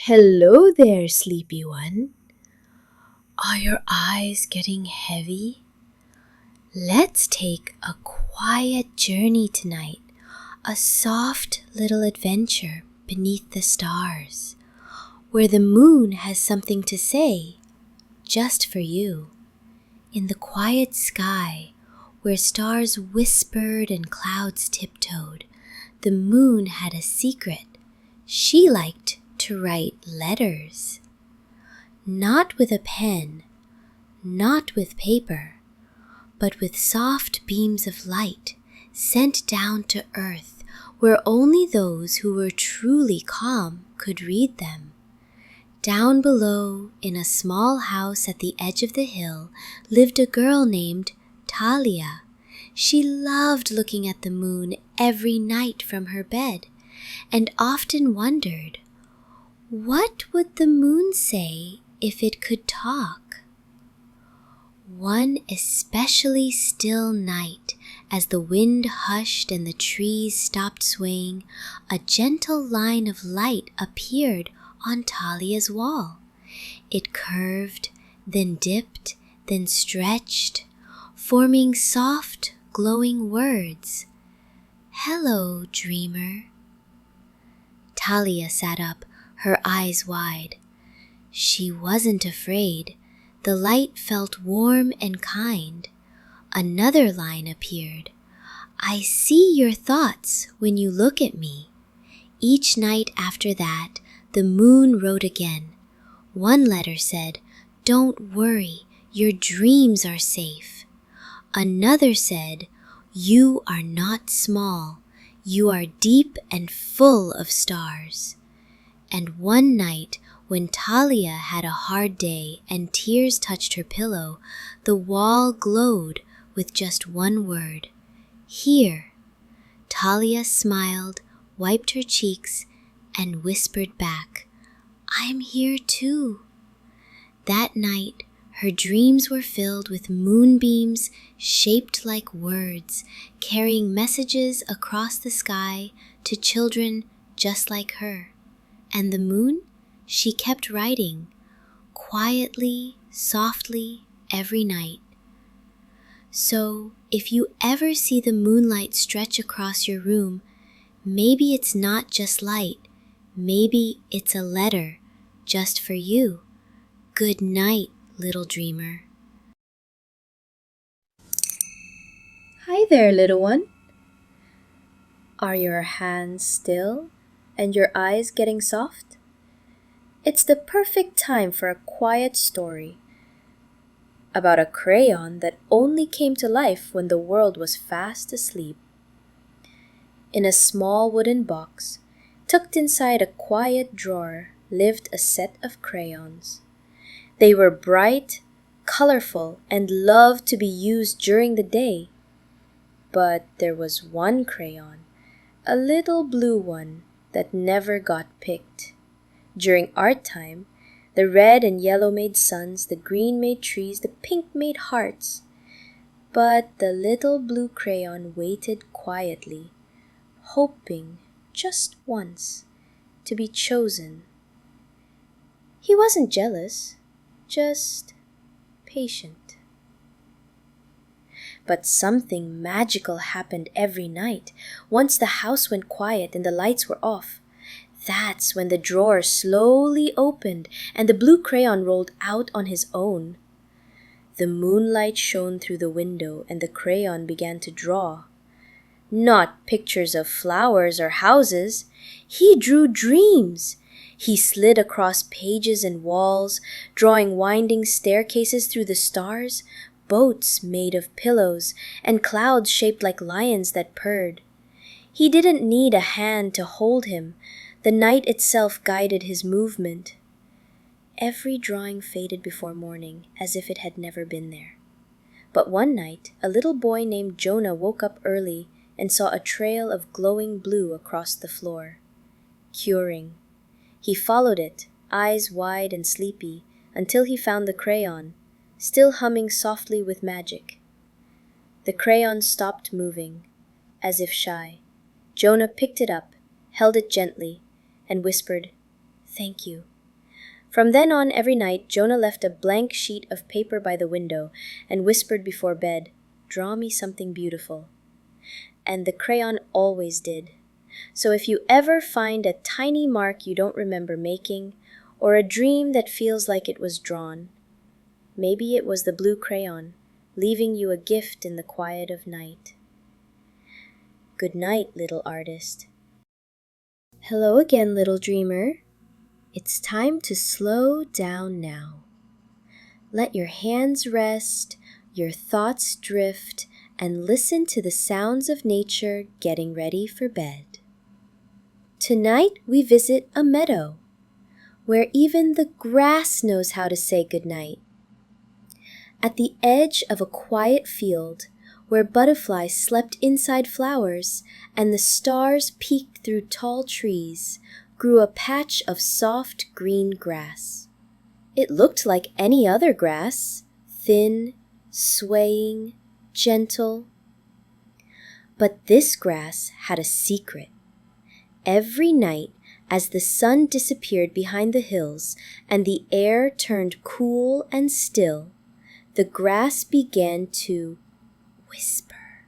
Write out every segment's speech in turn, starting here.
Hello there, sleepy one. Are your eyes getting heavy? Let's take a quiet journey tonight, a soft little adventure beneath the stars, where the moon has something to say just for you. In the quiet sky, where stars whispered and clouds tiptoed, the moon had a secret. She liked to write letters. Not with a pen, not with paper, but with soft beams of light sent down to earth where only those who were truly calm could read them. Down below, in a small house at the edge of the hill, lived a girl named Talia. She loved looking at the moon every night from her bed and often wondered, what would the moon say if it could talk? One especially still night, as the wind hushed and the trees stopped swaying, a gentle line of light appeared on Talia's wall. It curved, then dipped, then stretched, forming soft, glowing words. "Hello, dreamer." Talia sat up, her eyes wide. She wasn't afraid. The light felt warm and kind. Another line appeared. "I see your thoughts when you look at me." Each night after that, the moon wrote again. One letter said, "Don't worry, your dreams are safe." Another said, "You are not small. You are deep and full of stars." And one night, when Talia had a hard day and tears touched her pillow, the wall glowed with just one word, "Here." Talia smiled, wiped her cheeks, and whispered back, "I'm here too." That night, her dreams were filled with moonbeams shaped like words, carrying messages across the sky to children just like her. And the moon? She kept writing, quietly, softly, every night. So, if you ever see the moonlight stretch across your room, maybe it's not just light. Maybe it's a letter just for you. Good night, little dreamer. Hi there, little one. Are your hands still and your eyes getting soft? It's the perfect time for a quiet story about a crayon that only came to life when the world was fast asleep. In a small wooden box, tucked inside a quiet drawer, lived a set of crayons. They were bright, colorful, and loved to be used during the day. But there was one crayon, a little blue one, that never got picked. During art time, the red and yellow made suns, the green made trees, the pink made hearts. But the little blue crayon waited quietly, hoping just once to be chosen. He wasn't jealous, just patient. But something magical happened every night. Once the house went quiet and the lights were off, that's when the drawer slowly opened and the blue crayon rolled out on his own. The moonlight shone through the window and the crayon began to draw. Not pictures of flowers or houses. He drew dreams. He slid across pages and walls, drawing winding staircases through the stars, boats made of pillows, and clouds shaped like lions that purred. He didn't need a hand to hold him. The night itself guided his movement. Every drawing faded before morning, as if it had never been there. But one night, a little boy named Jonah woke up early and saw a trail of glowing blue across the floor. Curing. He followed it, eyes wide and sleepy, until he found the crayon, still humming softly with magic. The crayon stopped moving, as if shy. Jonah picked it up, held it gently, and whispered, "Thank you." From then on, every night, Jonah left a blank sheet of paper by the window and whispered before bed, "Draw me something beautiful." And the crayon always did. So if you ever find a tiny mark you don't remember making, or a dream that feels like it was drawn, maybe it was the blue crayon, leaving you a gift in the quiet of night. Good night, little artist. Hello again, little dreamer. It's time to slow down now. Let your hands rest, your thoughts drift, and listen to the sounds of nature getting ready for bed. Tonight we visit a meadow, where even the grass knows how to say goodnight. At the edge of a quiet field, where butterflies slept inside flowers and the stars peeked through tall trees, grew a patch of soft green grass. It looked like any other grass, thin, swaying, gentle. But this grass had a secret. Every night, as the sun disappeared behind the hills and the air turned cool and still, the grass began to whisper.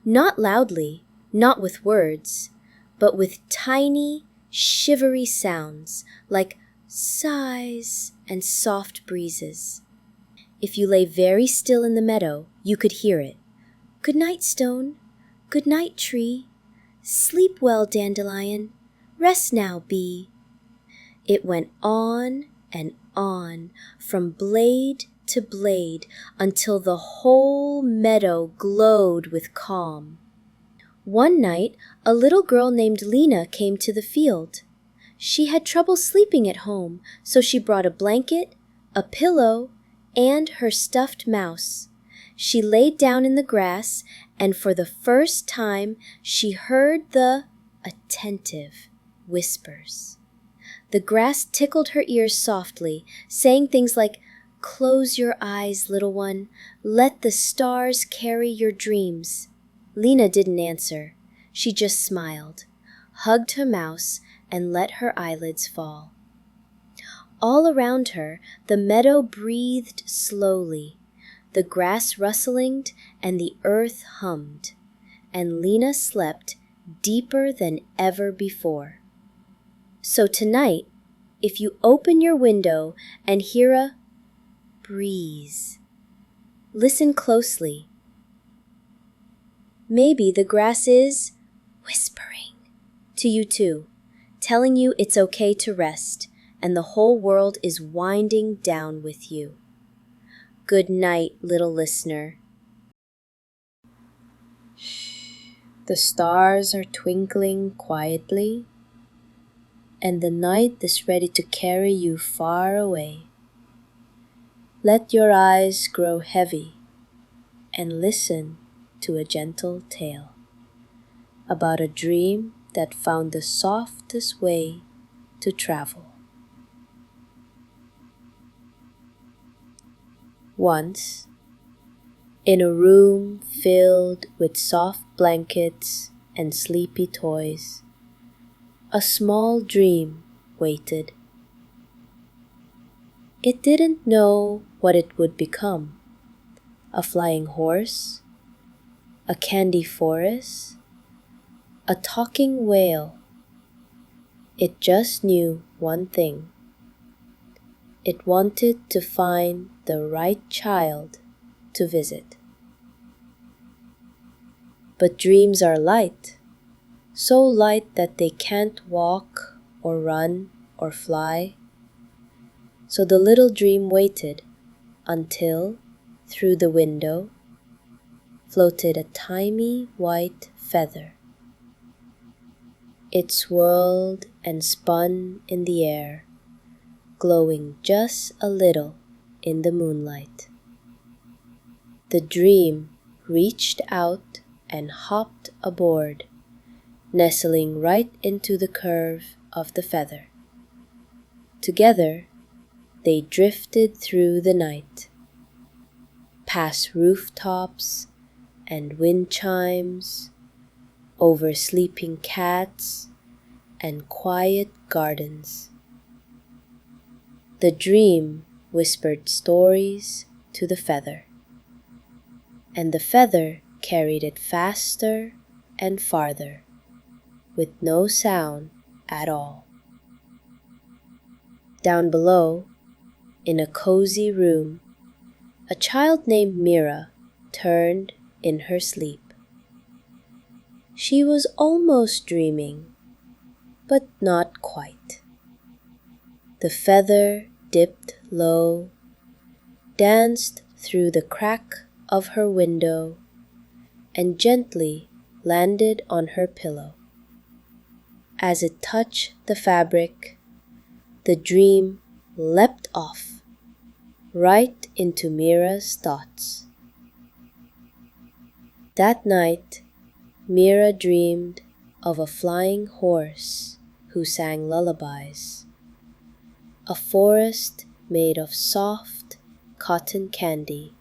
Not loudly, not with words, but with tiny, shivery sounds like sighs and soft breezes. If you lay very still in the meadow, you could hear it. Good night, stone. Good night, tree. Sleep well, dandelion. Rest now, bee. It went on and on, from blade to blade, until the whole meadow glowed with calm. One night, a little girl named Lena came to the field. She had trouble sleeping at home, so she brought a blanket, a pillow, and her stuffed mouse. She laid down in the grass, and for the first time she heard the attentive whispers. The grass tickled her ears softly, saying things like, "Close your eyes, little one. Let the stars carry your dreams." Lena didn't answer. She just smiled, hugged her mouse, and let her eyelids fall. All around her, the meadow breathed slowly. The grass rustled and the earth hummed, and Lena slept deeper than ever before. So tonight, if you open your window and hear a breeze, listen closely. Maybe the grass is whispering to you too, telling you it's okay to rest, and the whole world is winding down with you. Good night, little listener. The stars are twinkling quietly, and the night is ready to carry you far away. Let your eyes grow heavy and listen to a gentle tale about a dream that found the softest way to travel. Once, in a room filled with soft blankets and sleepy toys, a small dream waited. It didn't know what it would become: a flying horse, a candy forest, a talking whale. It just knew one thing. It wanted to find the right child to visit. But dreams are light, so light that they can't walk or run or fly. So the little dream waited until, through the window, floated a tiny white feather. It swirled and spun in the air, glowing just a little in the moonlight. The dream reached out and hopped aboard, nestling right into the curve of the feather. Together, they drifted through the night, past rooftops and wind chimes, over sleeping cats and quiet gardens. The dream whispered stories to the feather, and the feather carried it faster and farther, with no sound at all. Down below, in a cozy room, a child named Mira turned in her sleep. She was almost dreaming, but not quite. The feather dipped low, danced through the crack of her window, and gently landed on her pillow. As it touched the fabric, the dream leapt off, right into Mira's thoughts. That night, Mira dreamed of a flying horse who sang lullabies, a forest made of soft cotton candy,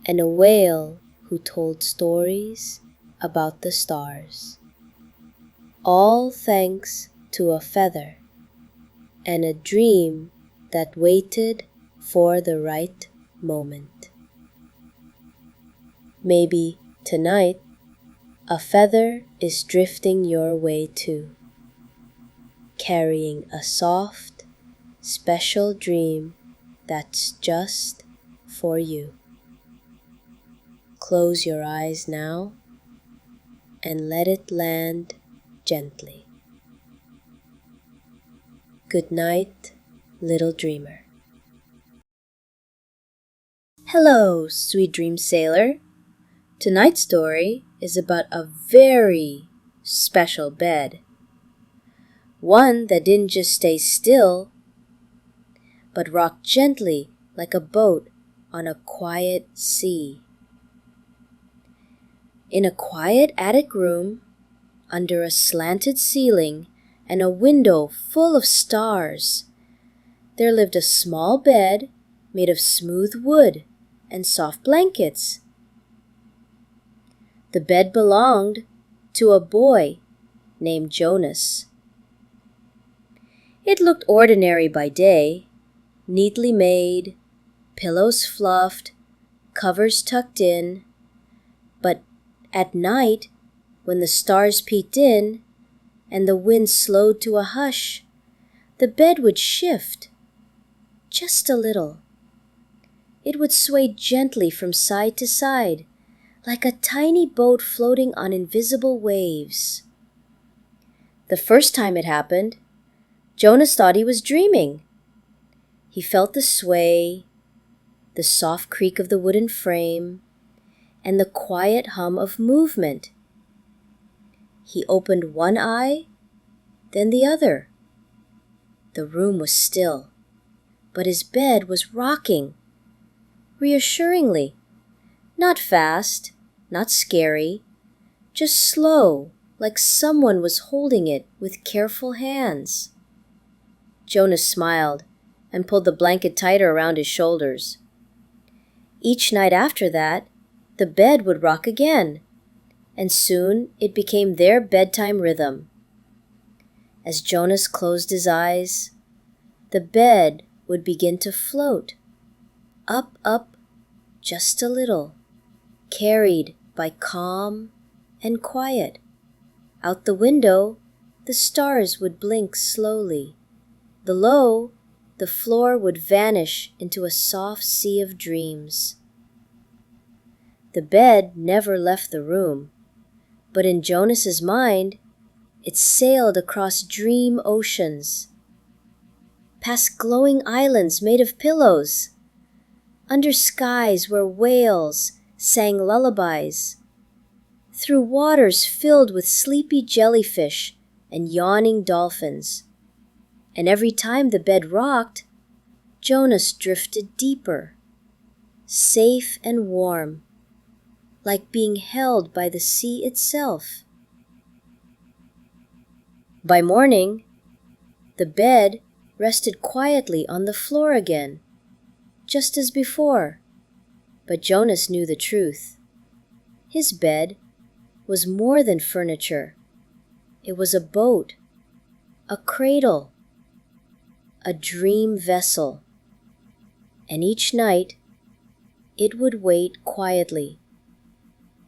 and a whale who told stories about the stars. All thanks to a feather and a dream that waited for the right moment. Maybe tonight a feather is drifting your way too, carrying a soft, special dream that's just for you. Close your eyes now and let it land gently. Good night, little dreamer. Hello, sweet dream sailor. Tonight's story is about a very special bed. One that didn't just stay still, but rocked gently like a boat on a quiet sea. In a quiet attic room, under a slanted ceiling and a window full of stars, there lived a small bed made of smooth wood and soft blankets. The bed belonged to a boy named Jonas. It looked ordinary by day, neatly made, pillows fluffed, covers tucked in, but at night, when the stars peeked in and the wind slowed to a hush, the bed would shift just a little. It would sway gently from side to side, like a tiny boat floating on invisible waves. The first time it happened, Jonas thought he was dreaming. He felt the sway, the soft creak of the wooden frame, and the quiet hum of movement. He opened one eye, then the other. The room was still, but his bed was rocking, reassuringly. Not fast, not scary, just slow, like someone was holding it with careful hands. Jonas smiled and pulled the blanket tighter around his shoulders. Each night after that, the bed would rock again, and soon it became their bedtime rhythm. As Jonas closed his eyes, the bed would begin to float, up, up, just a little, carried by calm and quiet. Out the window, the stars would blink slowly. Below, the floor would vanish into a soft sea of dreams. The bed never left the room, but in Jonas's mind, it sailed across dream oceans, past glowing islands made of pillows, under skies where whales sang lullabies, through waters filled with sleepy jellyfish and yawning dolphins. And every time the bed rocked, Jonas drifted deeper, safe and warm, like being held by the sea itself. By morning, the bed rested quietly on the floor again, just as before. But Jonas knew the truth. His bed was more than furniture. It was a boat, a cradle, a dream vessel, and each night it would wait quietly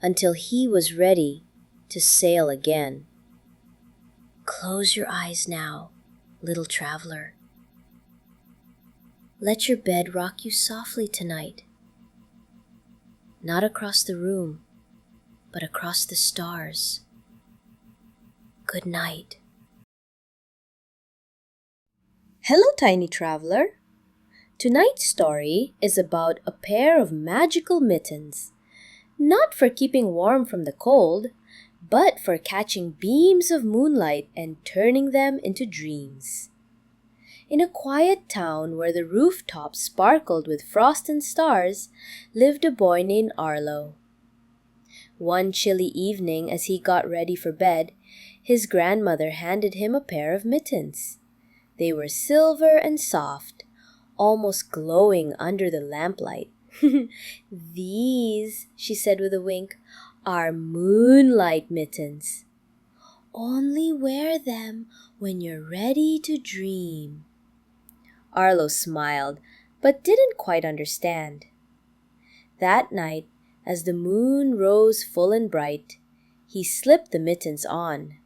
until he was ready to sail again. Close your eyes now, little traveler. Let your bed rock you softly tonight, not across the room, but across the stars. Good night. Hello, tiny traveler. Tonight's story is about a pair of magical mittens, not for keeping warm from the cold, but for catching beams of moonlight and turning them into dreams. In a quiet town where the rooftops sparkled with frost and stars, lived a boy named Arlo. One chilly evening, as he got ready for bed, his grandmother handed him a pair of mittens. They were silver and soft, almost glowing under the lamplight. "These," she said with a wink, "are moonlight mittens. Only wear them when you're ready to dream." Arlo smiled, but didn't quite understand. That night, as the moon rose full and bright, he slipped the mittens on.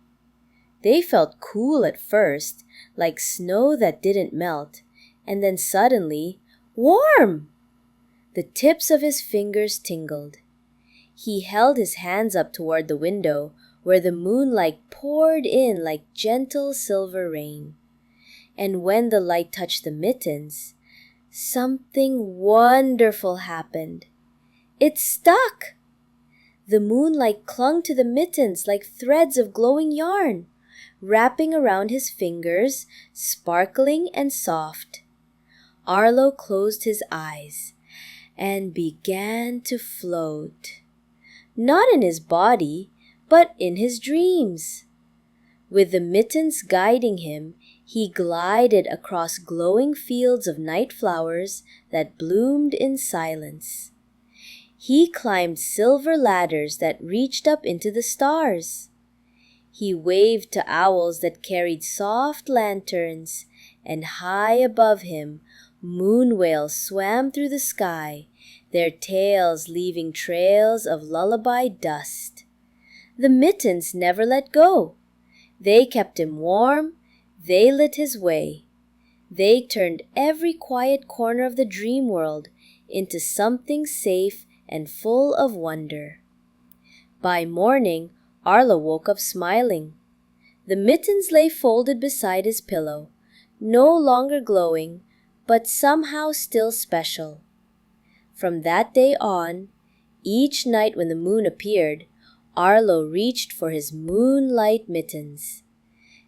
They felt cool at first, like snow that didn't melt, and then suddenly, warm! The tips of his fingers tingled. He held his hands up toward the window, where the moonlight poured in like gentle silver rain. And when the light touched the mittens, something wonderful happened. It stuck! The moonlight clung to the mittens like threads of glowing yarn, wrapping around his fingers, sparkling and soft. Arlo closed his eyes and began to float, not in his body, but in his dreams. With the mittens guiding him, he glided across glowing fields of night flowers that bloomed in silence. He climbed silver ladders that reached up into the stars. He waved to owls that carried soft lanterns, and high above him, moon whales swam through the sky, their tails leaving trails of lullaby dust. The mittens never let go. They kept him warm, they lit his way. They turned every quiet corner of the dream world into something safe and full of wonder. By morning, Arlo woke up smiling. The mittens lay folded beside his pillow, no longer glowing, but somehow still special. From that day on, each night when the moon appeared, Arlo reached for his moonlight mittens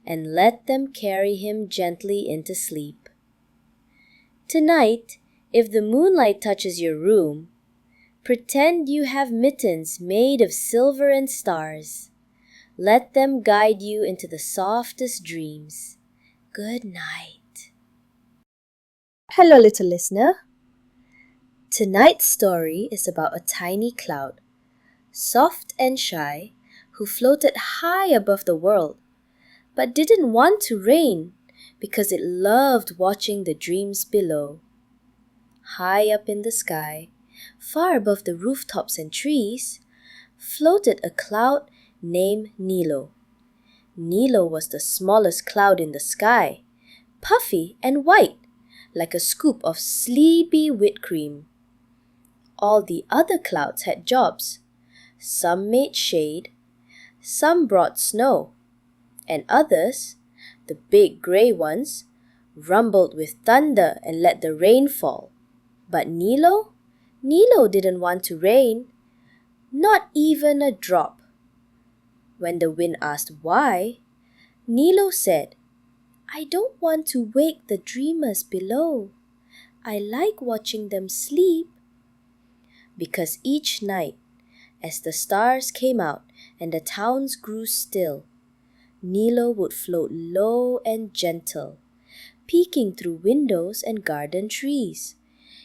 and let them carry him gently into sleep. Tonight, if the moonlight touches your room, pretend you have mittens made of silver and stars. Let them guide you into the softest dreams. Good night. Hello, little listener. Tonight's story is about a tiny cloud, soft and shy, who floated high above the world, but didn't want to rain because it loved watching the dreams below. High up in the sky, far above the rooftops and trees, floated a cloud named Nilo. Nilo was the smallest cloud in the sky, puffy and white, like a scoop of sleepy whipped cream. All the other clouds had jobs. Some made shade, some brought snow, and others, the big gray ones, rumbled with thunder and let the rain fall. But Nilo didn't want to rain, not even a drop. When the wind asked why, Nilo said, "I don't want to wake the dreamers below. I like watching them sleep." Because each night, as the stars came out and the towns grew still, Nilo would float low and gentle, peeking through windows and garden trees.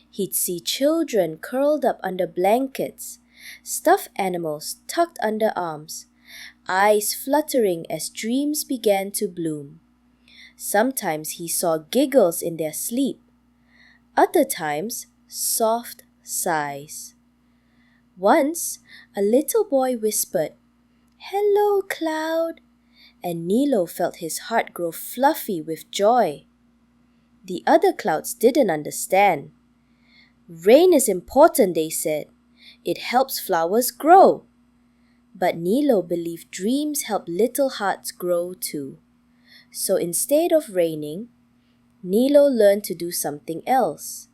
He'd see children curled up under blankets, stuffed animals tucked under arms, eyes fluttering as dreams began to bloom. Sometimes he saw giggles in their sleep, other times soft sighs. Once, a little boy whispered, "Hello, cloud," and Nilo felt his heart grow fluffy with joy. The other clouds didn't understand. "Rain is important," they said. "It helps flowers grow." But Nilo believed dreams help little hearts grow too. So instead of raining, Nilo learned to do something else.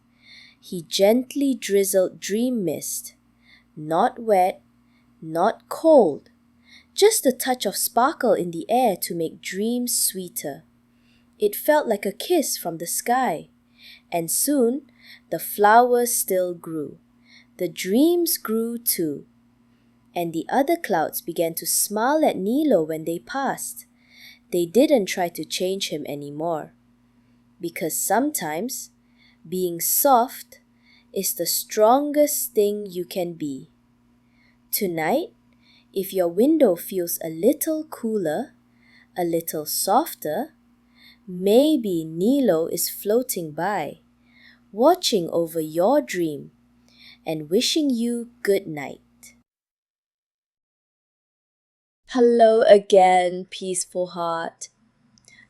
He gently drizzled dream mist. Not wet, not cold, just a touch of sparkle in the air to make dreams sweeter. It felt like a kiss from the sky. And soon, the flowers still grew. The dreams grew too. And the other clouds began to smile at Nilo when they passed. They didn't try to change him anymore. Because sometimes, being soft is the strongest thing you can be. Tonight, if your window feels a little cooler, a little softer, maybe Nilo is floating by, watching over your dream and wishing you good night. Hello again, peaceful heart.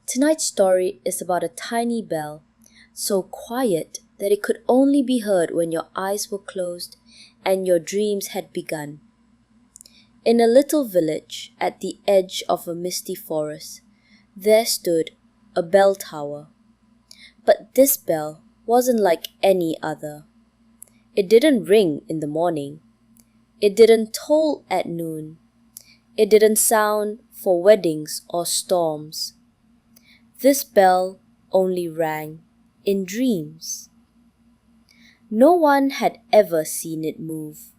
Tonight's story is about a tiny bell, so quiet that it could only be heard when your eyes were closed and your dreams had begun. In a little village at the edge of a misty forest, there stood a bell tower. But this bell wasn't like any other. It didn't ring in the morning. It didn't toll at noon. It didn't sound for weddings or storms. This bell only rang in dreams. No one had ever seen it move,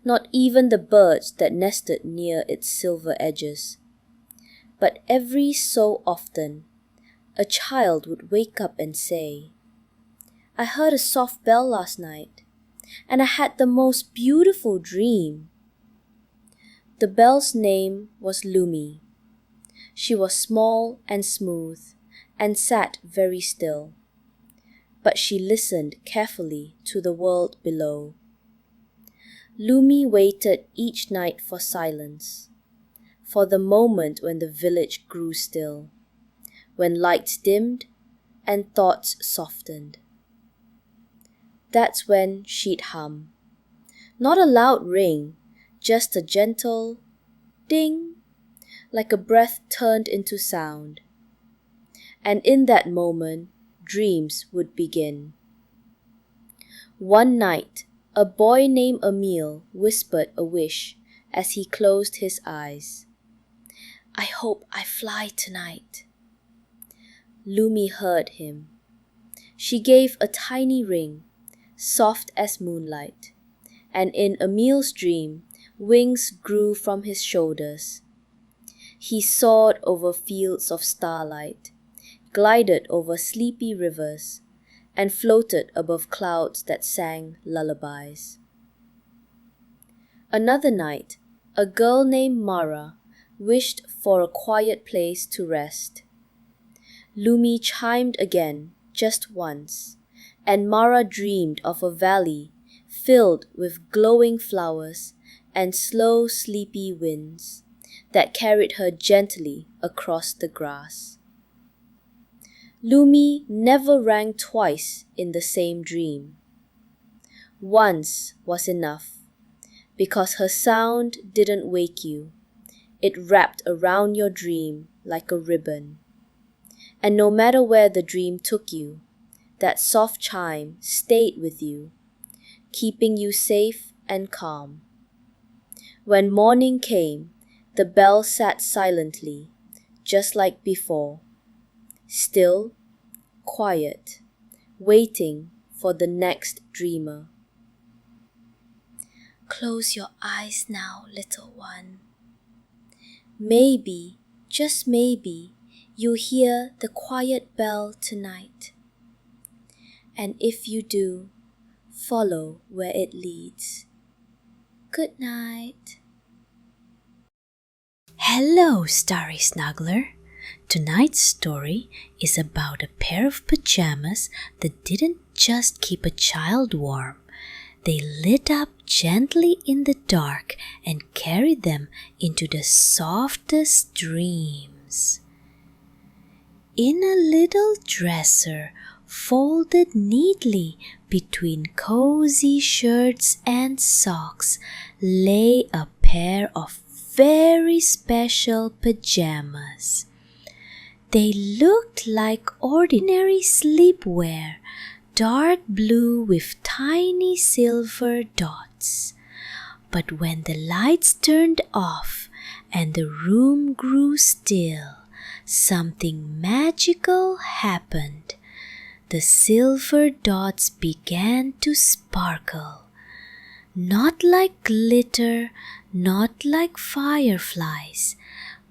not even the birds that nested near its silver edges. But every so often, a child would wake up and say, "I heard a soft bell last night, and I had the most beautiful dream." The bell's name was Lumi. She was small and smooth, and sat very still. But she listened carefully to the world below. Lumi waited each night for silence, for the moment when the village grew still, when lights dimmed and thoughts softened. That's when she'd hum. Not a loud ring, just a gentle ding, like a breath turned into sound. And in that moment, dreams would begin. One night, a boy named Emil whispered a wish as he closed his eyes. "I hope I fly tonight." Lumi heard him. She gave a tiny ring, soft as moonlight, and in Emil's dream, wings grew from his shoulders. He soared over fields of starlight, glided over sleepy rivers, and floated above clouds that sang lullabies. Another night, a girl named Mara wished for a quiet place to rest. Lumi chimed again, just once, and Mara dreamed of a valley filled with glowing flowers and slow, sleepy winds that carried her gently across the grass. Lumi never rang twice in the same dream. Once was enough, because her sound didn't wake you. It wrapped around your dream like a ribbon. And no matter where the dream took you, that soft chime stayed with you, keeping you safe and calm. When morning came, the bell sat silently, just like before, still, quiet, waiting for the next dreamer. Close your eyes now, little one. Maybe, just maybe, you'll hear the quiet bell tonight. And if you do, follow where it leads. Good night. Hello, Starry Snuggler. Tonight's story is about a pair of pajamas that didn't just keep a child warm. They lit up gently in the dark and carried them into the softest dreams. In a little dresser, folded neatly between cozy shirts and socks, lay a pair of very special pajamas. They looked like ordinary sleepwear, dark blue with tiny silver dots. But when the lights turned off and the room grew still, something magical happened. The silver dots began to sparkle. Not like glitter, not like fireflies,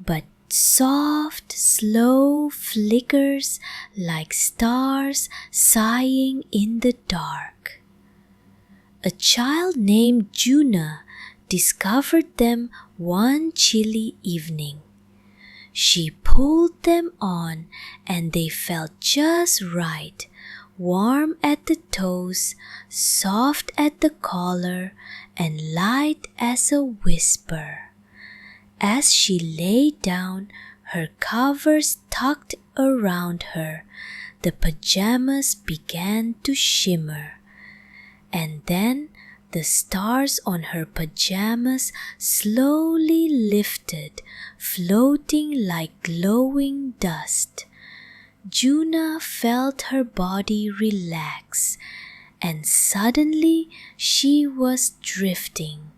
but soft, slow flickers like stars sighing in the dark. A child named Juna discovered them one chilly evening. She pulled them on and they felt just right, warm at the toes, soft at the collar, and light as a whisper. As she lay down, her covers tucked around her, the pajamas began to shimmer. And then the stars on her pajamas slowly lifted, floating like glowing dust. Juna felt her body relax, and suddenly she was drifting.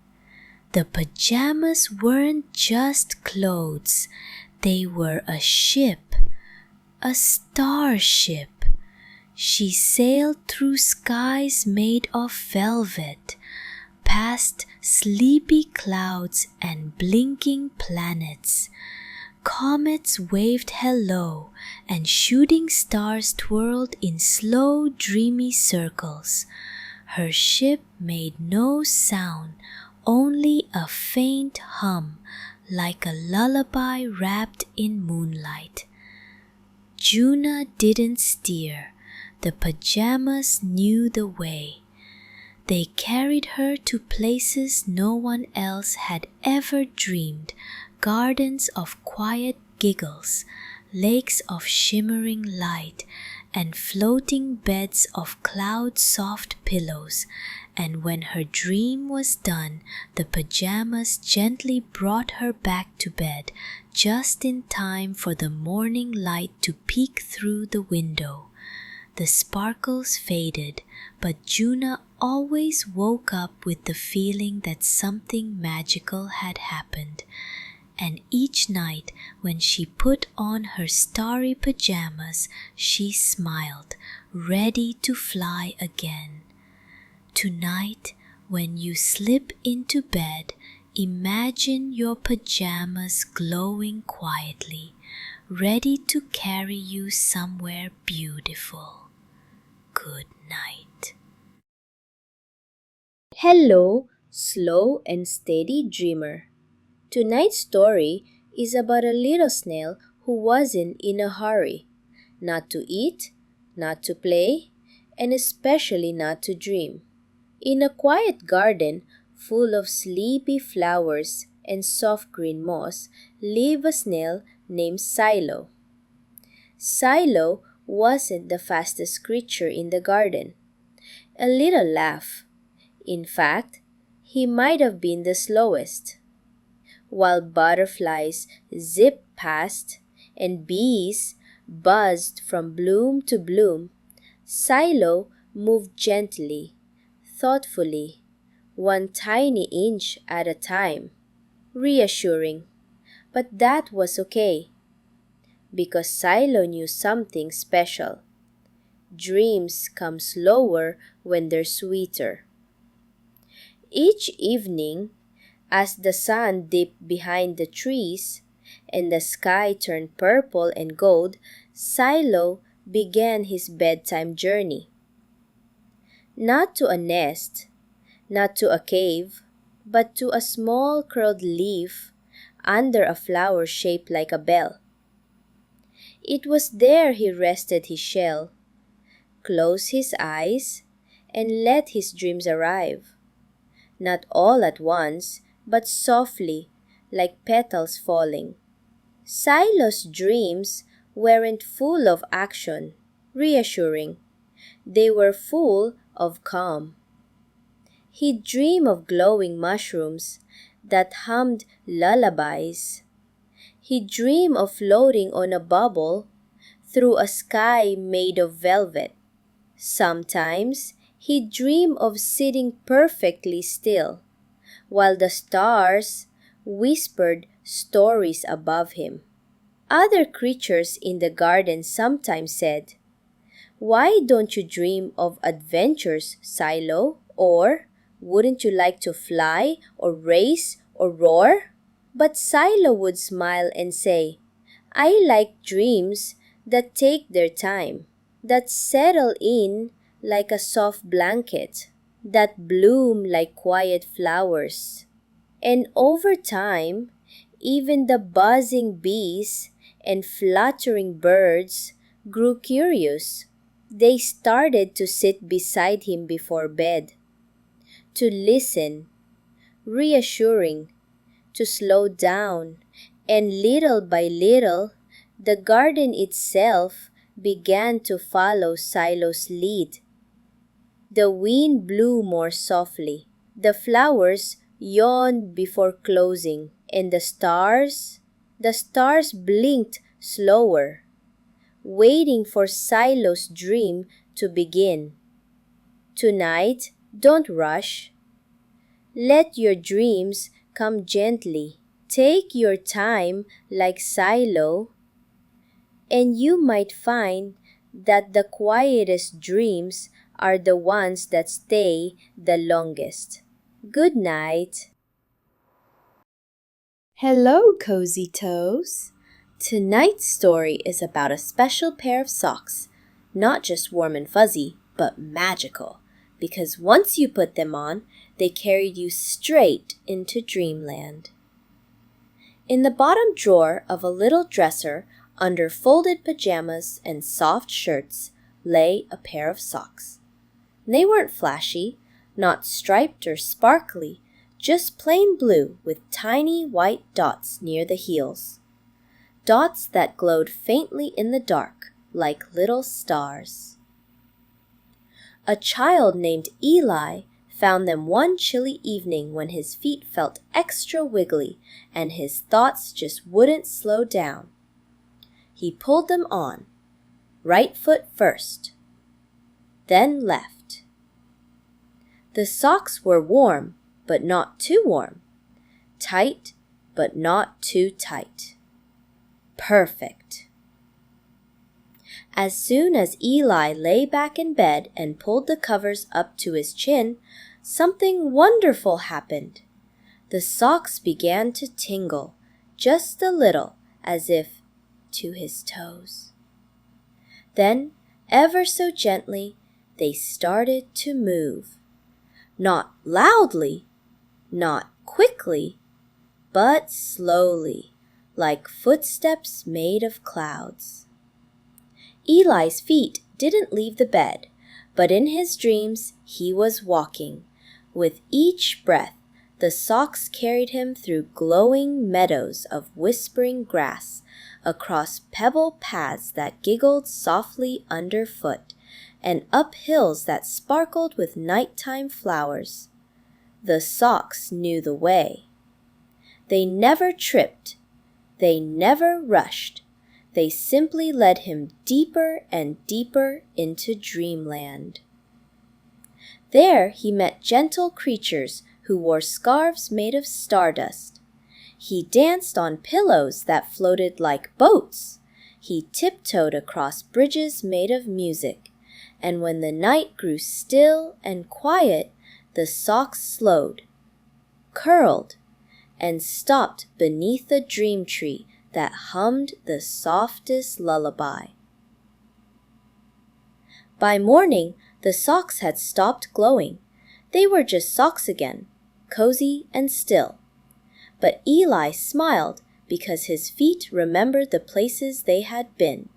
The pajamas weren't just clothes, they were a ship, a starship. She sailed through skies made of velvet, past sleepy clouds and blinking planets. Comets waved hello, and shooting stars twirled in slow, dreamy circles. Her ship made no sound, only a faint hum, like a lullaby wrapped in moonlight. Juna didn't steer. The pajamas knew the way. They carried her to places no one else had ever dreamed, gardens of quiet giggles, lakes of shimmering light, and floating beds of cloud-soft pillows. And when her dream was done, the pajamas gently brought her back to bed, just in time for the morning light to peek through the window. The sparkles faded, but Juna always woke up with the feeling that something magical had happened. And each night, when she put on her starry pajamas, she smiled, ready to fly again. Tonight, when you slip into bed, imagine your pajamas glowing quietly, ready to carry you somewhere beautiful. Good night. Hello, slow and steady dreamer. Tonight's story is about a little snail who wasn't in a hurry, not to eat, not to play, and especially not to dream. In a quiet garden full of sleepy flowers and soft green moss lived a snail named Silo. Silo wasn't the fastest creature in the garden. A little laugh. In fact, he might have been the slowest. While butterflies zipped past and bees buzzed from bloom to bloom, Silo moved gently, thoughtfully, one tiny inch at a time. Reassuring, but that was okay, because Silo knew something special. Dreams come slower when they're sweeter. Each evening, as the sun dipped behind the trees and the sky turned purple and gold, Silo began his bedtime journey. Not to a nest, not to a cave, but to a small curled leaf under a flower shaped like a bell. It was there he rested his shell, closed his eyes, and let his dreams arrive. Not all at once, but softly, like petals falling. Silo's dreams weren't full of action, reassuring. They were full of calm. He'd dream of glowing mushrooms that hummed lullabies. He'd dream of floating on a bubble through a sky made of velvet. Sometimes he'd dream of sitting perfectly still, while the stars whispered stories above him. Other creatures in the garden sometimes said, "Why don't you dream of adventures, Silo? Or, wouldn't you like to fly, or race, or roar?" But Silo would smile and say, "I like dreams that take their time, that settle in like a soft blanket, that bloom like quiet flowers." And over time, even the buzzing bees and fluttering birds grew curious. They started to sit beside him before bed, to listen, reassuring, to slow down, and little by little, the garden itself began to follow Silo's lead. The wind blew more softly, the flowers yawned before closing, and the stars blinked slower, waiting for Silo's dream to begin. Tonight, don't rush. Let your dreams come gently. Take your time like Silo, and you might find that the quietest dreams are the ones that stay the longest. Good night. Hello, Cozy Toes. Tonight's story is about a special pair of socks, not just warm and fuzzy, but magical, because once you put them on, they carried you straight into dreamland. In the bottom drawer of a little dresser, under folded pajamas and soft shirts, lay a pair of socks. They weren't flashy, not striped or sparkly, just plain blue with tiny white dots near the heels. Dots that glowed faintly in the dark, like little stars. A child named Eli found them one chilly evening when his feet felt extra wiggly and his thoughts just wouldn't slow down. He pulled them on, right foot first, then left. The socks were warm, but not too warm, tight, but not too tight. Perfect. As soon as Eli lay back in bed and pulled the covers up to his chin, something wonderful happened. The socks began to tingle, just a little, as if to his toes. Then, ever so gently, they started to move. Not loudly, not quickly, but slowly, like footsteps made of clouds. Eli's feet didn't leave the bed, but in his dreams he was walking. With each breath, the socks carried him through glowing meadows of whispering grass, across pebble paths that giggled softly underfoot, and up hills that sparkled with nighttime flowers. The socks knew the way. They never tripped. They never rushed. They simply led him deeper and deeper into dreamland. There he met gentle creatures who wore scarves made of stardust. He danced on pillows that floated like boats. He tiptoed across bridges made of music. And when the night grew still and quiet, the socks slowed, curled, and stopped beneath a dream tree that hummed the softest lullaby. By morning, the socks had stopped glowing. They were just socks again, cozy and still. But Eli smiled because his feet remembered the places they had been.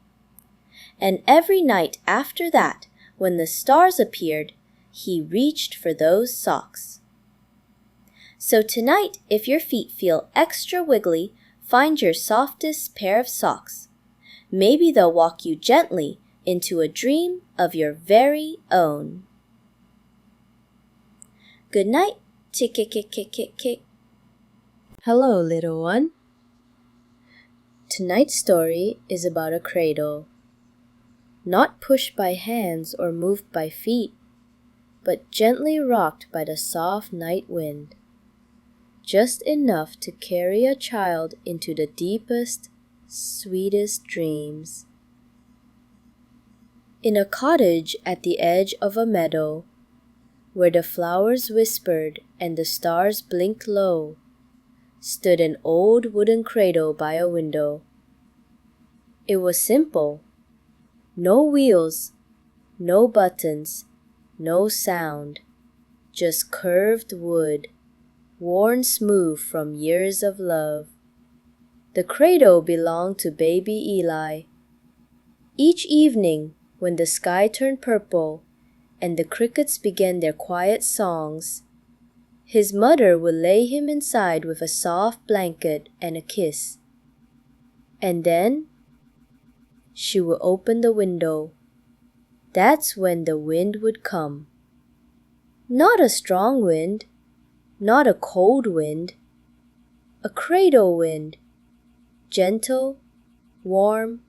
And every night after that, when the stars appeared, he reached for those socks. So tonight, if your feet feel extra wiggly, find your softest pair of socks. Maybe they'll walk you gently into a dream of your very own. Good night. Tick, tick, tick, tick, tick, tick. Hello, little one. Tonight's story is about a cradle. Not pushed by hands or moved by feet, but gently rocked by the soft night wind. Just enough to carry a child into the deepest, sweetest dreams. In a cottage at the edge of a meadow, where the flowers whispered and the stars blinked low, stood an old wooden cradle by a window. It was simple. No wheels, no buttons, no sound, just curved wood, worn smooth from years of love. The cradle belonged to baby Eli. Each evening, when the sky turned purple and the crickets began their quiet songs, his mother would lay him inside with a soft blanket and a kiss. And then she would open the window. That's when the wind would come. Not a strong wind, not a cold wind, a cradle wind, gentle, warm,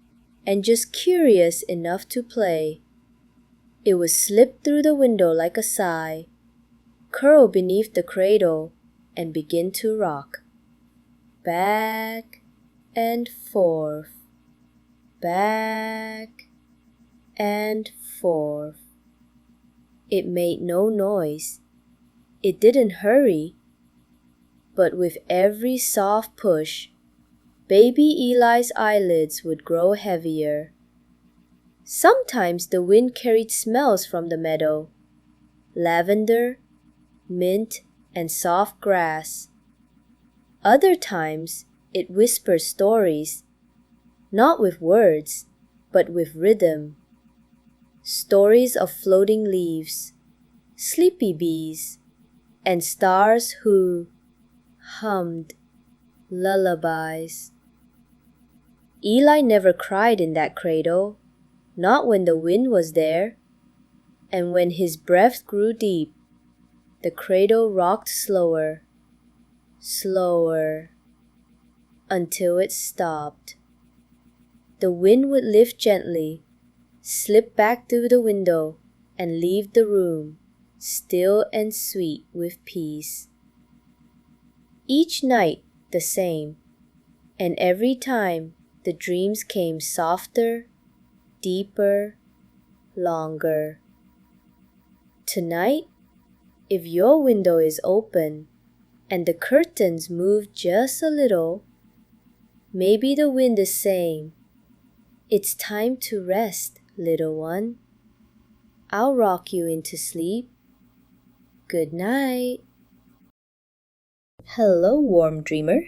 and just curious enough to play. It would slip through the window like a sigh, curl beneath the cradle, and begin to rock. Back and forth, back and forth. It made no noise. It didn't hurry. But with every soft push, baby Eli's eyelids would grow heavier. Sometimes the wind carried smells from the meadow, lavender, mint, and soft grass. Other times it whispered stories, not with words, but with rhythm. Stories of floating leaves, sleepy bees, and stars who hummed lullabies. Eli never cried in that cradle, not when the wind was there. And when his breath grew deep, the cradle rocked slower, slower, until it stopped. The wind would lift gently, slip back through the window, and leave the room still and sweet with peace. Each night the same, and every time the dreams came softer, deeper, longer. Tonight, if your window is open and the curtains move just a little, maybe the wind is saying, "It's time to rest, little one. I'll rock you into sleep. Good night." Hello, warm dreamer.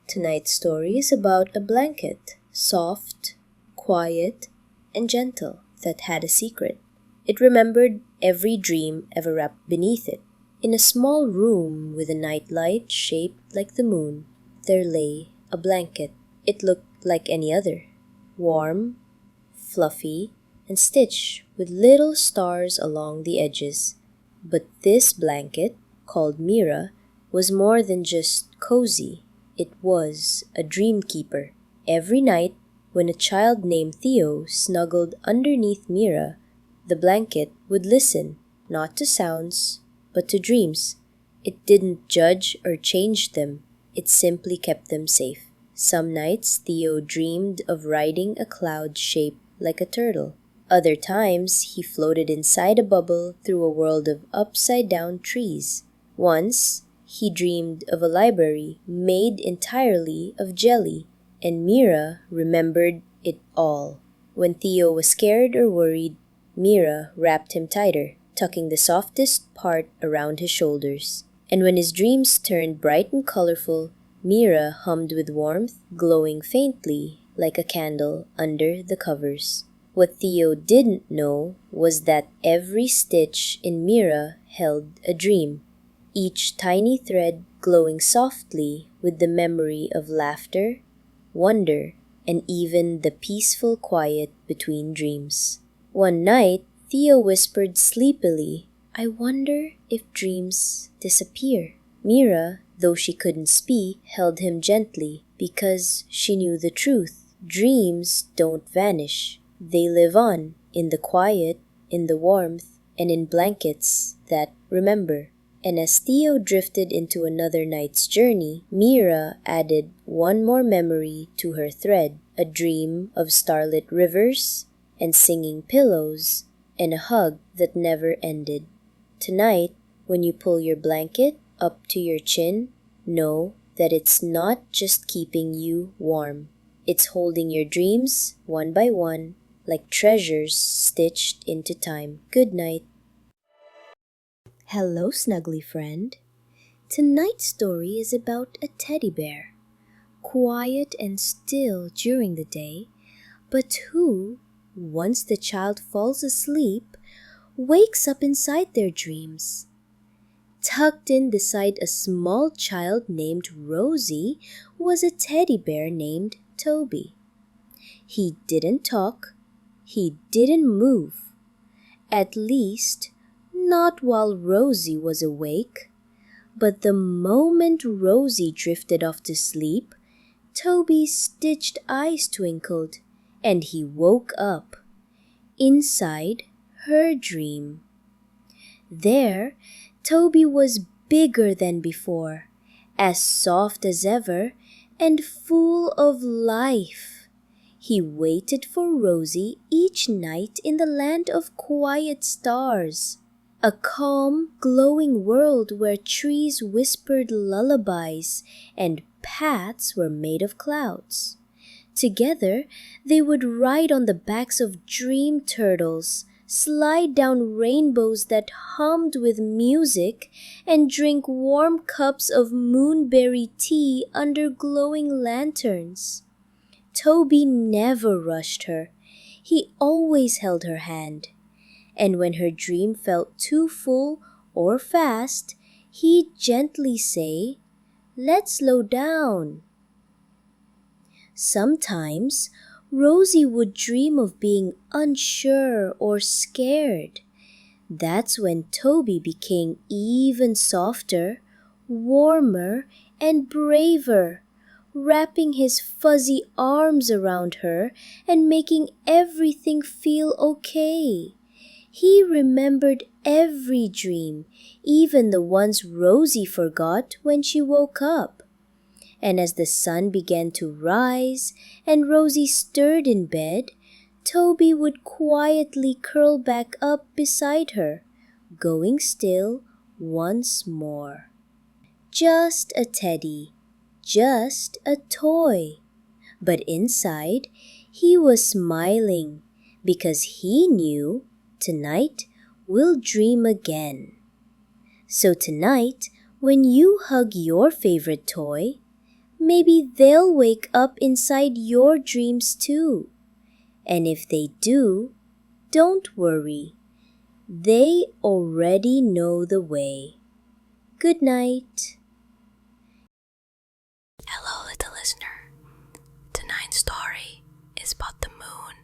Tonight's story is about a blanket, soft, quiet, and gentle, that had a secret. It remembered every dream ever wrapped beneath it. In a small room with a nightlight shaped like the moon, there lay a blanket. It looked like any other, warm, fluffy, and stitched with little stars along the edges. But this blanket, called Mira, was more than just cozy. It was a dream keeper. Every night, when a child named Theo snuggled underneath Mira, the blanket would listen, not to sounds, but to dreams. It didn't judge or change them. It simply kept them safe. Some nights, Theo dreamed of riding a cloud shaped like a turtle. Other times, he floated inside a bubble through a world of upside-down trees. Once, he dreamed of a library made entirely of jelly, and Mira remembered it all. When Theo was scared or worried, Mira wrapped him tighter, tucking the softest part around his shoulders. And when his dreams turned bright and colorful, Mira hummed with warmth, glowing faintly like a candle under the covers. What Theo didn't know was that every stitch in Mira held a dream, each tiny thread glowing softly with the memory of laughter, wonder, and even the peaceful quiet between dreams. One night, Theo whispered sleepily, "I wonder if dreams disappear." Mira, though she couldn't speak, held him gently because she knew the truth. Dreams don't vanish. They live on in the quiet, in the warmth, and in blankets that remember. And as Theo drifted into another night's journey, Mira added one more memory to her thread, a dream of starlit rivers and singing pillows and a hug that never ended. Tonight, when you pull your blanket up to your chin, know that it's not just keeping you warm. It's holding your dreams one by one, like treasures stitched into time. Good night. Hello, snuggly friend. Tonight's story is about a teddy bear, quiet and still during the day, but who, once the child falls asleep, wakes up inside their dreams. Tucked in beside a small child named Rosie was a teddy bear named Toby. He didn't talk, he didn't move, at least not while Rosie was awake. But the moment Rosie drifted off to sleep, Toby's stitched eyes twinkled, and he woke up inside her dream. There, Toby was bigger than before, as soft as ever, and full of life. He waited for Rosie each night in the land of quiet stars, a calm, glowing world where trees whispered lullabies and paths were made of clouds. Together, they would ride on the backs of dream turtles, slide down rainbows that hummed with music, and drink warm cups of moonberry tea under glowing lanterns. Toby never rushed her. He always held her hand. And when her dream felt too full or fast, he'd gently say, "Let's slow down." Sometimes, Rosie would dream of being unsure or scared. That's when Toby became even softer, warmer, and braver, wrapping his fuzzy arms around her and making everything feel okay. He remembered every dream, even the ones Rosie forgot when she woke up. And as the sun began to rise and Rosie stirred in bed, Toby would quietly curl back up beside her, going still once more. Just a teddy, just a toy. But inside, he was smiling because he knew tonight we'll dream again. So tonight, when you hug your favorite toy, maybe they'll wake up inside your dreams too. And if they do, don't worry. They already know the way. Good night. Hello, little listener. Tonight's story is about the moon,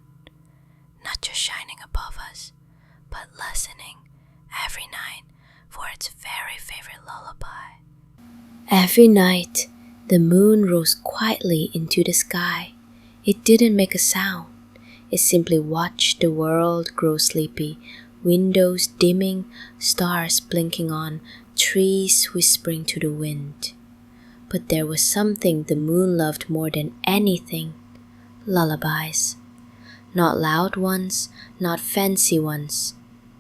not just shining above us, but listening every night for its very favorite lullaby. Every night, the moon rose quietly into the sky. It didn't make a sound. It simply watched the world grow sleepy, windows dimming, stars blinking on, trees whispering to the wind. But there was something the moon loved more than anything: lullabies. Not loud ones, not fancy ones,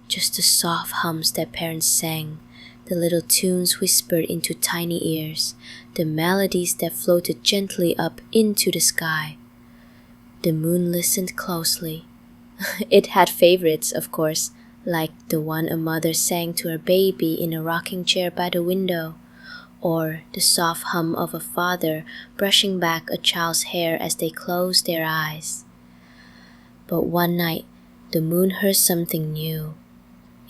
just the soft hums that parents sang, the little tunes whispered into tiny ears, the melodies that floated gently up into the sky. The moon listened closely. It had favorites, of course, like the one a mother sang to her baby in a rocking chair by the window, or the soft hum of a father brushing back a child's hair as they closed their eyes. But one night, the moon heard something new.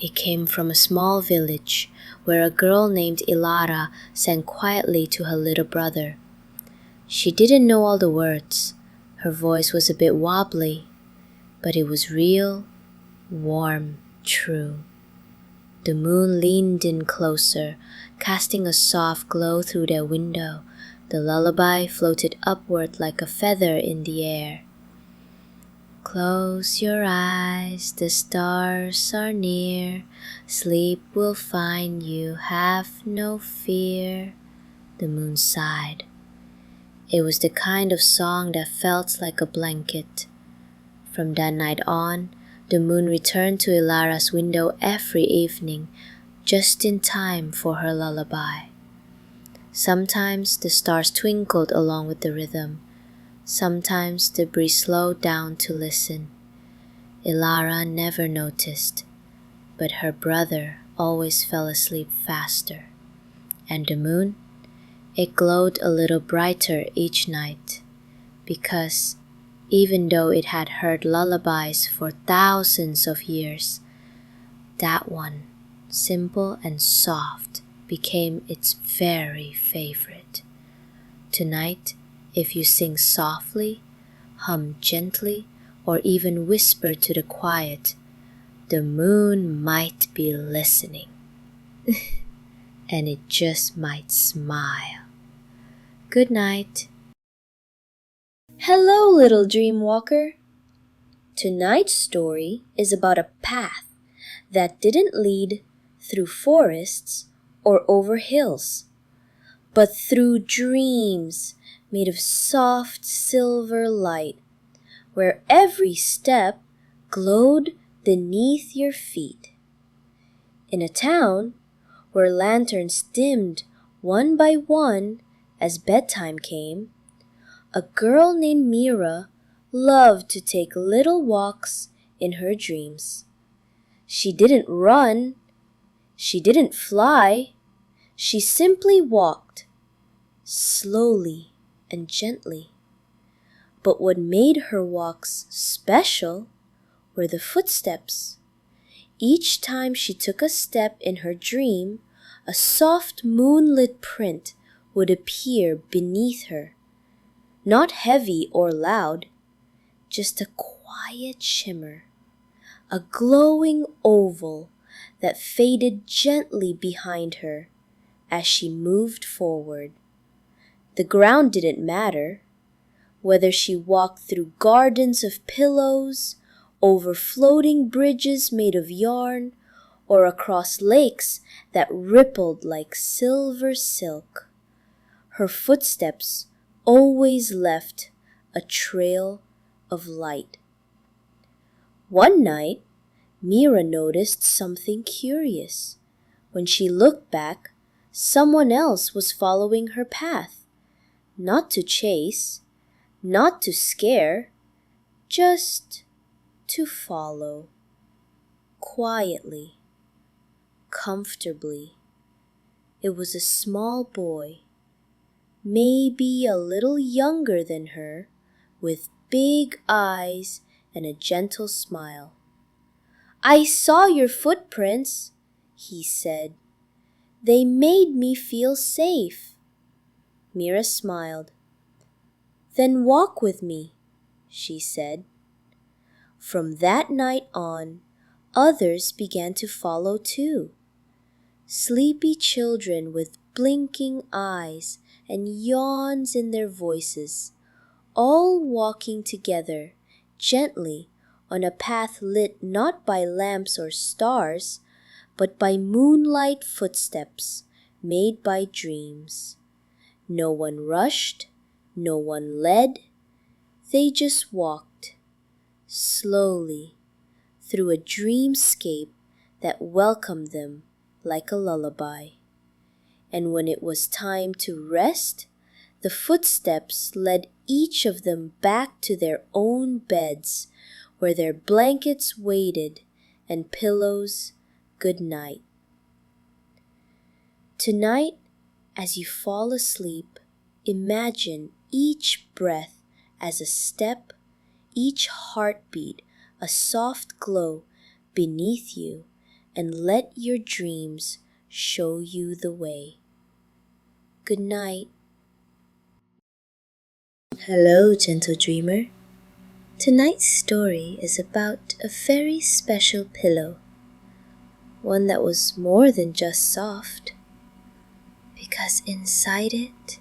It came from a small village where a girl named Ilara sang quietly to her little brother. She didn't know all the words. Her voice was a bit wobbly, but it was real, warm, true. The moon leaned in closer, casting a soft glow through their window. The lullaby floated upward like a feather in the air. Close your eyes, the stars are near. Sleep will find you, have no fear. The moon sighed. It was the kind of song that felt like a blanket. From that night on, the moon returned to Ilara's window every evening, just in time for her lullaby. Sometimes the stars twinkled along with the rhythm. Sometimes the breeze slowed down to listen. Ilara never noticed, but her brother always fell asleep faster. And the moon? It glowed a little brighter each night, because even though it had heard lullabies for thousands of years, that one, simple and soft, became its very favorite. Tonight, if you sing softly, hum gently, or even whisper to the quiet, the moon might be listening. And it just might smile. Good night. Hello, little dream walker. Tonight's story is about a path that didn't lead through forests or over hills, but through dreams made of soft silver light, where every step glowed beneath your feet. In a town where lanterns dimmed one by one as bedtime came, a girl named Mira loved to take little walks in her dreams. She didn't run, she didn't fly, she simply walked, slowly and gently. But what made her walks special were the footsteps. Each time she took a step in her dream, a soft moonlit print would appear beneath her. Not heavy or loud, just a quiet shimmer, a glowing oval that faded gently behind her as she moved forward. The ground didn't matter, whether she walked through gardens of pillows, over floating bridges made of yarn, or across lakes that rippled like silver silk. Her footsteps always left a trail of light. One night, Mira noticed something curious. When she looked back, someone else was following her path. Not to chase, not to scare, just to follow. Quietly, comfortably. It was a small boy, maybe a little younger than her, with big eyes and a gentle smile. "I saw your footprints," he said. "They made me feel safe." Mira smiled. "Then walk with me," she said. From that night on, others began to follow too. Sleepy children with blinking eyes and yawns in their voices, all walking together gently on a path lit not by lamps or stars, but by moonlight footsteps made by dreams. No one rushed, no one led, they just walked, slowly, through a dreamscape that welcomed them like a lullaby. And when it was time to rest, the footsteps led each of them back to their own beds, where their blankets waited and pillows good night. Tonight, as you fall asleep, imagine each breath as a step, each heartbeat a soft glow beneath you, and let your dreams show you the way. Good night. Hello, gentle dreamer. Tonight's story is about a very special pillow, one that was more than just soft, because inside it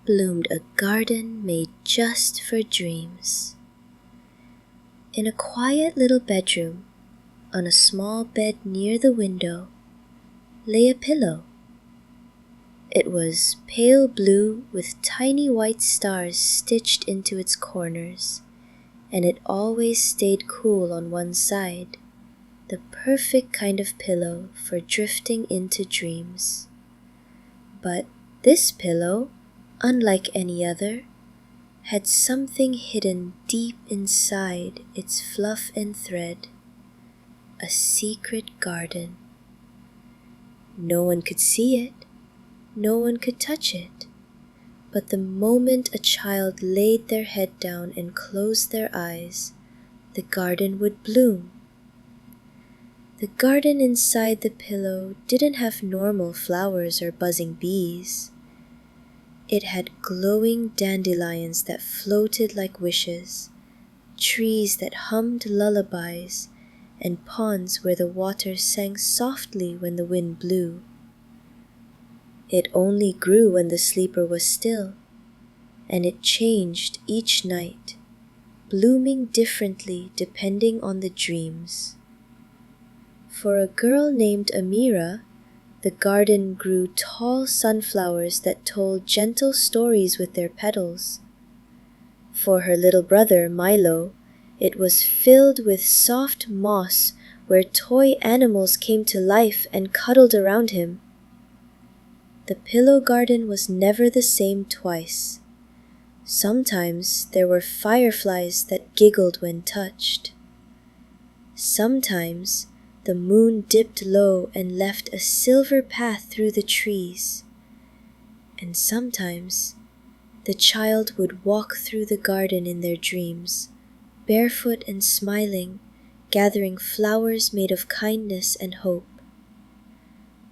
bloomed a garden made just for dreams. In a quiet little bedroom, on a small bed near the window, lay a pillow. It was pale blue with tiny white stars stitched into its corners, and it always stayed cool on one side, the perfect kind of pillow for drifting into dreams. But this pillow, unlike any other, had something hidden deep inside its fluff and thread, a secret garden. No one could see it, no one could touch it, but the moment a child laid their head down and closed their eyes, the garden would bloom. The garden inside the pillow didn't have normal flowers or buzzing bees. It had glowing dandelions that floated like wishes, trees that hummed lullabies, and ponds where the water sang softly when the wind blew. It only grew when the sleeper was still, and it changed each night, blooming differently depending on the dreams. For a girl named Amira, the garden grew tall sunflowers that told gentle stories with their petals. For her little brother, Milo, it was filled with soft moss where toy animals came to life and cuddled around him. The pillow garden was never the same twice. Sometimes there were fireflies that giggled when touched. Sometimes the moon dipped low and left a silver path through the trees. And sometimes the child would walk through the garden in their dreams, barefoot and smiling, gathering flowers made of kindness and hope.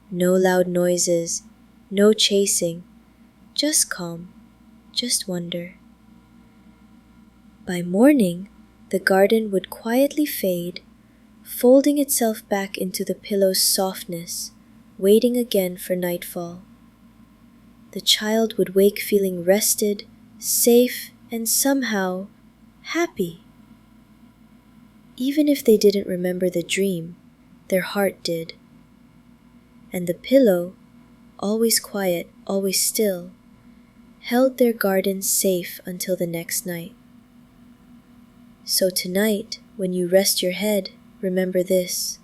No loud noises, no chasing, just calm, just wonder. By morning, the garden would quietly fade, folding itself back into the pillow's softness, waiting again for nightfall. The child would wake feeling rested, safe, and somehow happy. Even if they didn't remember the dream, their heart did. And the pillow, always quiet, always still, held their garden safe until the next night. So tonight, when you rest your head, remember this.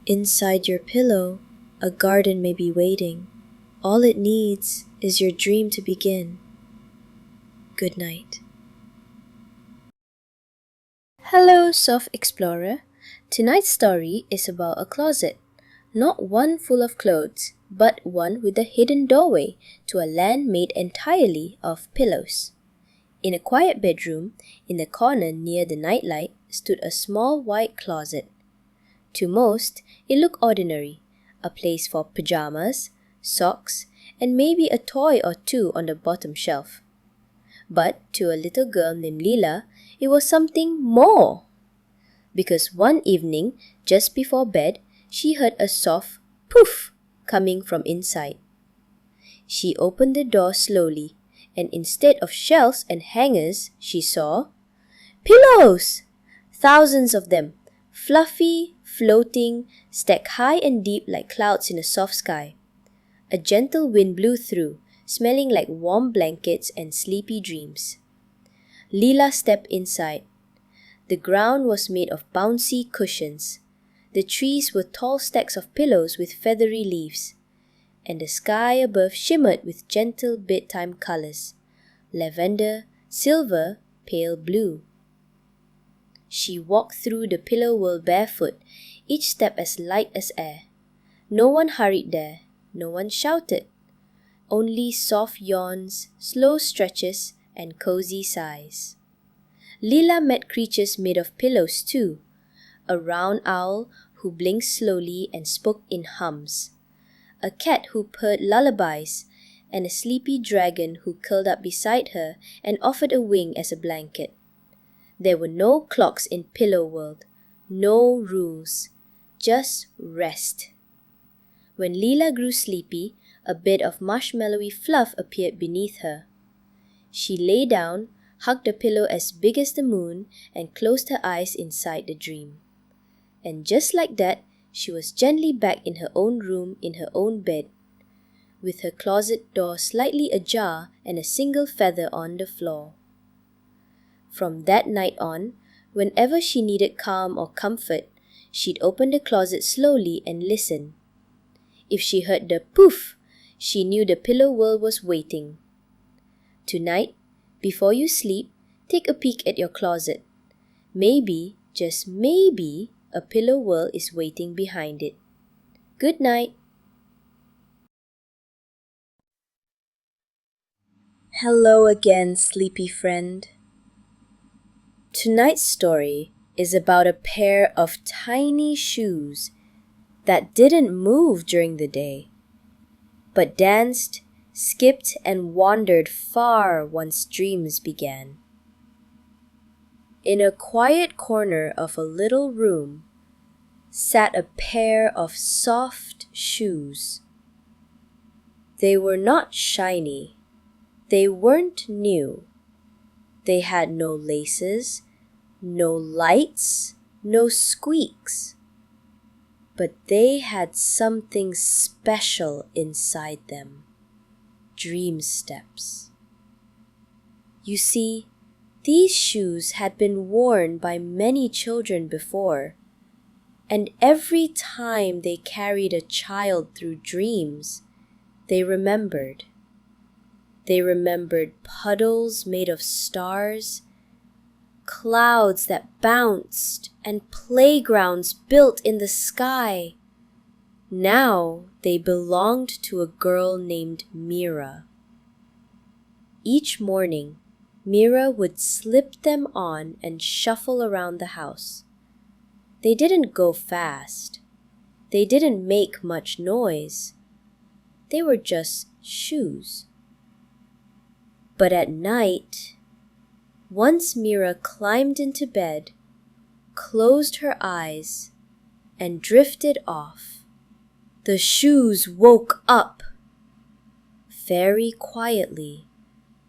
Inside your pillow, a garden may be waiting. All it needs is your dream to begin. Good night. Hello, Soft Explorer. Tonight's story is about a closet. Not one full of clothes, but one with a hidden doorway to a land made entirely of pillows. In a quiet bedroom, in the corner near the nightlight, stood a small white closet. To most, it looked ordinary, a place for pajamas, socks, and maybe a toy or two on the bottom shelf. But to a little girl named Leela, it was something more. Because one evening, just before bed, she heard a soft poof coming from inside. She opened the door slowly, and instead of shelves and hangers, she saw pillows! Thousands of them, fluffy, floating, stacked high and deep like clouds in a soft sky. A gentle wind blew through, smelling like warm blankets and sleepy dreams. Leela stepped inside. The ground was made of bouncy cushions. The trees were tall stacks of pillows with feathery leaves. And the sky above shimmered with gentle bedtime colors: lavender, silver, pale blue. She walked through the pillow world barefoot, each step as light as air. No one hurried there, no one shouted. Only soft yawns, slow stretches, and cozy sighs. Lila met creatures made of pillows too. A round owl who blinked slowly and spoke in hums. A cat who purred lullabies, and a sleepy dragon who curled up beside her and offered a wing as a blanket. There were no clocks in Pillow World, no rules, just rest. When Leela grew sleepy, a bit of marshmallowy fluff appeared beneath her. She lay down, hugged a pillow as big as the moon, and closed her eyes inside the dream. And just like that, she was gently back in her own room in her own bed, with her closet door slightly ajar and a single feather on the floor. From that night on, whenever she needed calm or comfort, she'd open the closet slowly and listen. If she heard the poof, she knew the pillow world was waiting. Tonight, before you sleep, take a peek at your closet. Maybe, just maybe, a pillow world is waiting behind it. Good night. Hello again, sleepy friend. Tonight's story is about a pair of tiny shoes that didn't move during the day, but danced, skipped, and wandered far once dreams began. In a quiet corner of a little room sat a pair of soft shoes. They were not shiny. They weren't new. They had no laces, no lights, no squeaks. But they had something special inside them. Dream steps. You see, these shoes had been worn by many children before, and every time they carried a child through dreams, they remembered. They remembered puddles made of stars, clouds that bounced, and playgrounds built in the sky. Now they belonged to a girl named Mira. Each morning, Mira would slip them on and shuffle around the house. They didn't go fast. They didn't make much noise. They were just shoes. But at night, once Mira climbed into bed, closed her eyes, and drifted off, the shoes woke up. Very quietly,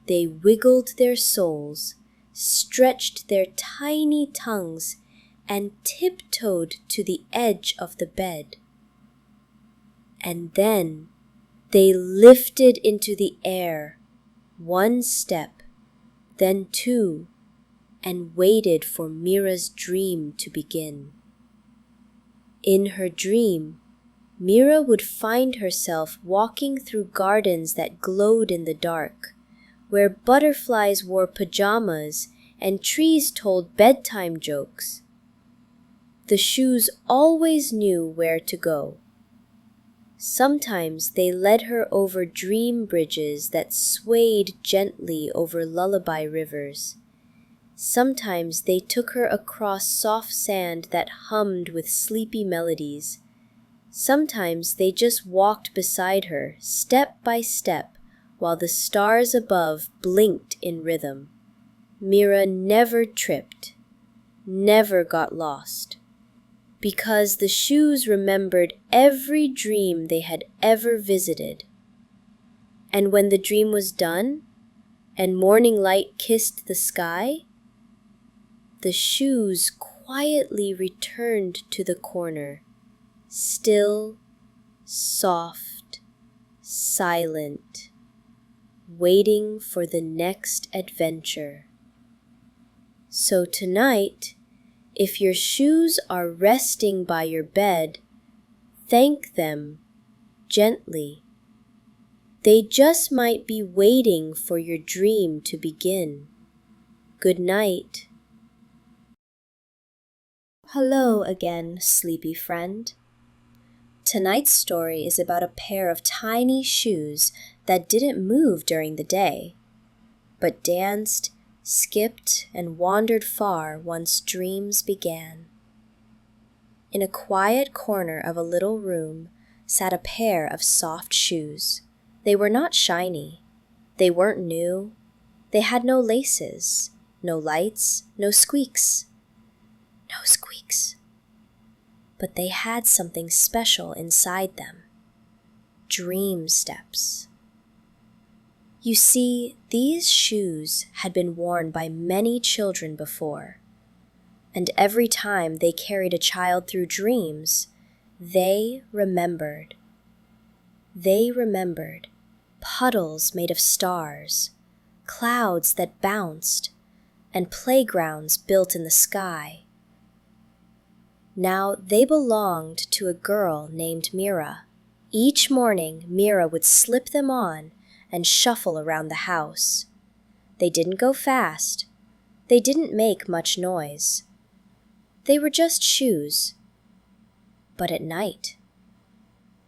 they wiggled their soles, stretched their tiny tongues, and tiptoed to the edge of the bed. And then they lifted into the air, one step, then two, and waited for Mira's dream to begin. In her dream, Mira would find herself walking through gardens that glowed in the dark, where butterflies wore pajamas and trees told bedtime jokes. The shoes always knew where to go. Sometimes they led her over dream bridges that swayed gently over lullaby rivers. Sometimes they took her across soft sand that hummed with sleepy melodies. Sometimes they just walked beside her, step by step, while the stars above blinked in rhythm. Mira never tripped, never got lost, because the shoes remembered every dream they had ever visited. And when the dream was done, and morning light kissed the sky, the shoes quietly returned to the corner, still, soft, silent, waiting for the next adventure. So tonight, if your shoes are resting by your bed, thank them gently. They just might be waiting for your dream to begin. Good night. Hello again, sleepy friend. Tonight's story is about a pair of tiny shoes that didn't move during the day, but danced, skipped and wandered far once dreams began. In a quiet corner of a little room sat a pair of soft shoes. They were not shiny. They weren't new. They had no laces, no lights, no squeaks. No squeaks. But they had something special inside them. Dream steps. You see, these shoes had been worn by many children before, and every time they carried a child through dreams, they remembered. They remembered puddles made of stars, clouds that bounced, and playgrounds built in the sky. Now they belonged to a girl named Mira. Each morning, Mira would slip them on and shuffle around the house. They didn't go fast. They didn't make much noise. They were just shoes. But at night,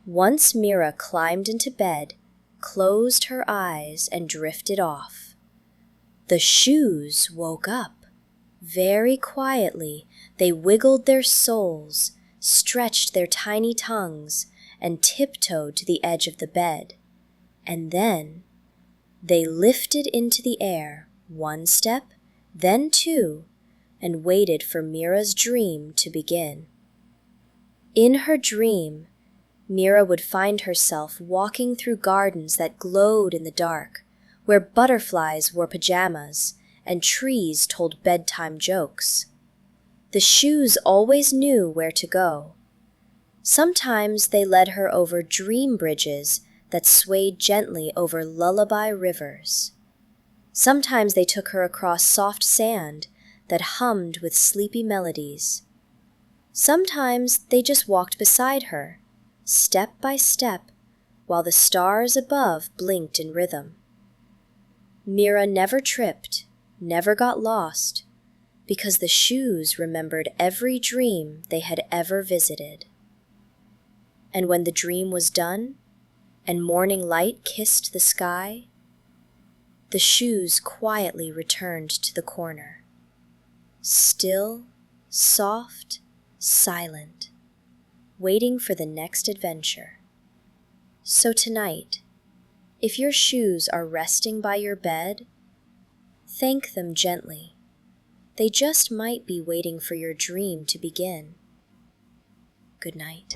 once Mira climbed into bed, closed her eyes, and drifted off. The shoes woke up. Very quietly, they wiggled their soles, stretched their tiny tongues, and tiptoed to the edge of the bed. And then they lifted into the air, one step, then two, and waited for Mira's dream to begin. In her dream, Mira would find herself walking through gardens that glowed in the dark, where butterflies wore pajamas and trees told bedtime jokes. The shoes always knew where to go. Sometimes they led her over dream bridges that swayed gently over lullaby rivers. Sometimes they took her across soft sand that hummed with sleepy melodies. Sometimes they just walked beside her, step by step, while the stars above blinked in rhythm. Mira never tripped, never got lost, because the shoes remembered every dream they had ever visited. And when the dream was done, and morning light kissed the sky, the shoes quietly returned to the corner, still, soft, silent, waiting for the next adventure. So tonight, if your shoes are resting by your bed, thank them gently. They just might be waiting for your dream to begin. Good night.